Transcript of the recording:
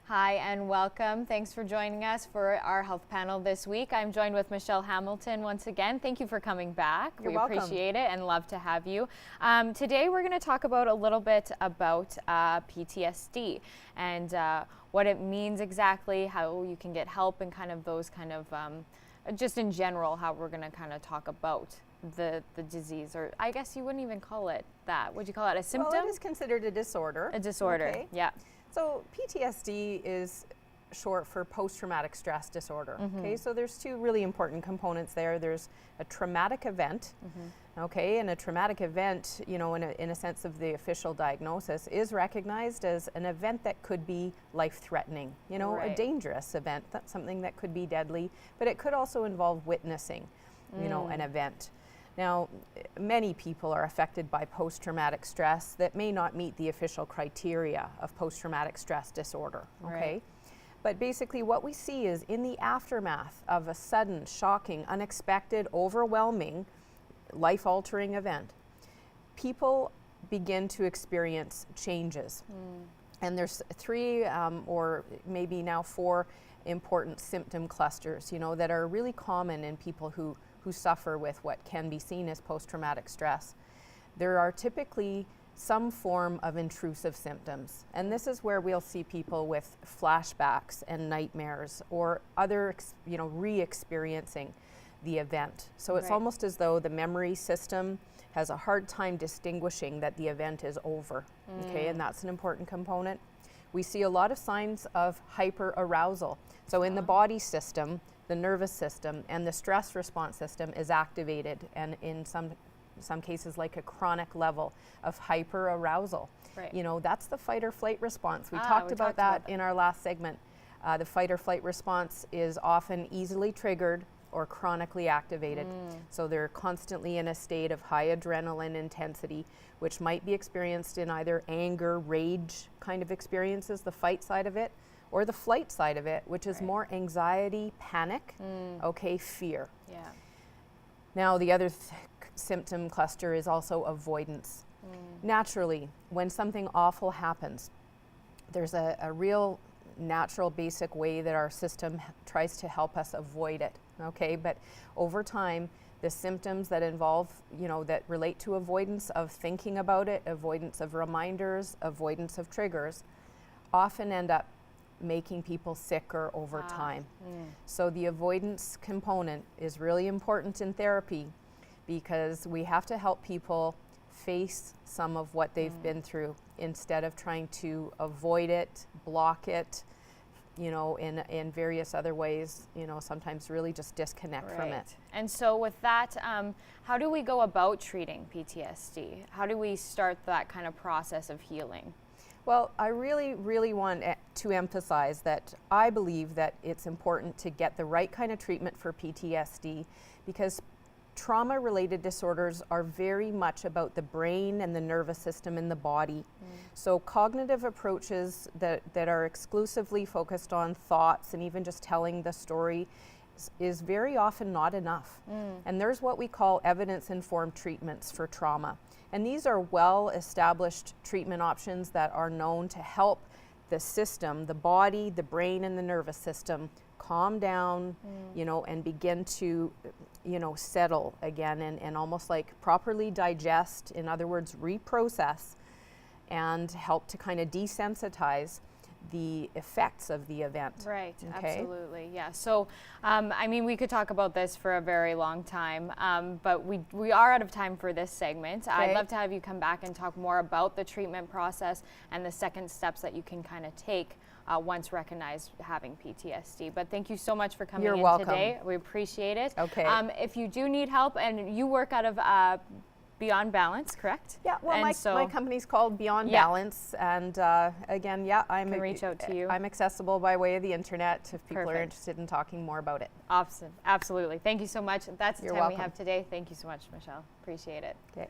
Hi and welcome. Thanks for joining us for our health panel this week. I'm joined with Michelle Hamilton once again. Thank you for coming back. You're welcome. Appreciate it and love to have you. Today we're going to talk about a little bit about PTSD and what it means exactly, how you can get help, and kind of those kind of just in general how we're going to kind of talk about the disease, or I guess you wouldn't even call it that. Would you call it a symptom? Well, it is considered a disorder. A disorder, okay. Yeah. So PTSD is short for post-traumatic stress disorder. Okay, so there's two really important components there. There's a traumatic event, okay, and a traumatic event, you know, in a sense of the official diagnosis, is recognized as an event that could be life-threatening, you know, a dangerous event. That's something that could be deadly, but it could also involve witnessing, you know, an event. Now, many people are affected by post-traumatic stress that may not meet the official criteria of post-traumatic stress disorder, okay? Right. But basically what we see is in the aftermath of a sudden, shocking, unexpected, overwhelming, life-altering event, people begin to experience changes. And there's three or maybe now four important symptom clusters, you know, that are really common in people who suffer with what can be seen as post-traumatic stress. There are typically some form of intrusive symptoms, and this is where we'll see people with flashbacks and nightmares or other, you know, re-experiencing the event. So it's almost as though the memory system has a hard time distinguishing that the event is over, okay, and that's an important component. We see a lot of signs of hyperarousal. So in the body system, the nervous system and the stress response system is activated, and in some cases like a chronic level of hyperarousal. Right. You know, that's the fight or flight response. We talked about that in our last segment. The fight or flight response is often easily triggered or chronically activated. So they're constantly in a state of high adrenaline intensity, which might be experienced in either anger, rage kind of experiences, the fight side of it, or the flight side of it, which is more anxiety, panic, okay, fear. Yeah. Now the other symptom cluster is also avoidance. Naturally, when something awful happens, there's a real natural basic way that our system tries to help us avoid it, okay? But over time, the symptoms that involve, you know, that relate to avoidance of thinking about it, avoidance of reminders, avoidance of triggers, often end up making people sicker over time. So the avoidance component is really important in therapy because we have to help people face some of what they've been through instead of trying to avoid it, block it, you know, in various other ways, you know, sometimes really just disconnect from it. And so with that, how do we go about treating PTSD? How do we start that kind of process of healing? Well, I really, really want to emphasize that I believe that it's important to get the right kind of treatment for PTSD because trauma-related disorders are very much about the brain and the nervous system in the body. So cognitive approaches that are exclusively focused on thoughts and even just telling the story is very often not enough. And there's what we call evidence-informed treatments for trauma. And these are well-established treatment options that are known to help the system, the body, the brain, and the nervous system calm down, you know, and begin to, you know, settle again and almost like properly digest, in other words, reprocess, and help to kind of desensitize the effects of the event. Right, okay? Absolutely, yeah. So, I mean, we could talk about this for a very long time, but we are out of time for this segment. Okay. I'd love to have you come back and talk more about the treatment process and the second steps that you can kind of take once recognized having PTSD. But thank you so much for coming in today. We appreciate it. Okay. If you do need help, and you work out of Beyond Balance, correct? Yeah, well, my company's called Beyond Balance, and again, I'm can reach out to you. I'm accessible by way of the internet if people are interested in talking more about it. Awesome, absolutely. Thank you so much. That's the time welcome. we have today. Thank you so much, Michelle. Appreciate it. Okay.